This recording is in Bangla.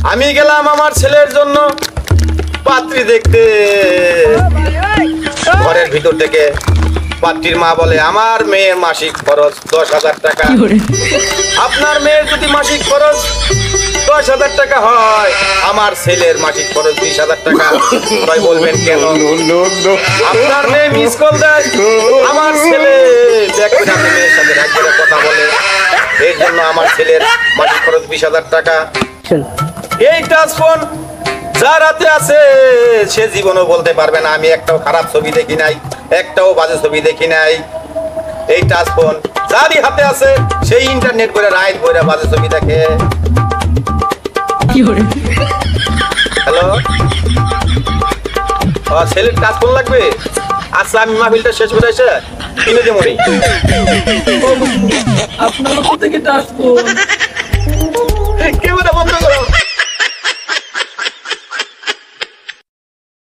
আমি গেলাম আমার ছেলের জন্য পাত্রী দেখতে। ঘরের ভিতর থেকে পাত্রীর মা বলে, আমার মেয়ের মাসিক খরচ 10,000 টাকা। আপনার মেয়ের যদি মাসিক খরচ 10,000 টাকা হয়, আমার ছেলের মাসিক খরচ 20,000 টাকা। তাই বলবেন কেন? আপনার মেয়ে মিস কল দেয়, আমার ছেলে ব্যাক করে আপনি মেয়ের সাথে রাগ করে কথা বলে, এর জন্য আমার ছেলের মাসিক খরচ 20,000 টাকা। এই টাচ ফোন যার হাতে আছে সে জীবনও বলতে পারবে না আমি একটাও খারাপ ছবি দেখি নাই, একটাও বাজে ছবি দেখি নাই। এই টাচ ফোন যারই হাতে আছে সেই ইন্টারনেট করে রাইট করে বাজে ছবি দেখে। হ্যালো, ছেলের টাচ ফোন লাগবে? আচ্ছা, আমি মাহফিলটা শেষ করে এসে কিনে দেবো। আপনার থেকে টাচ ফোন কেউ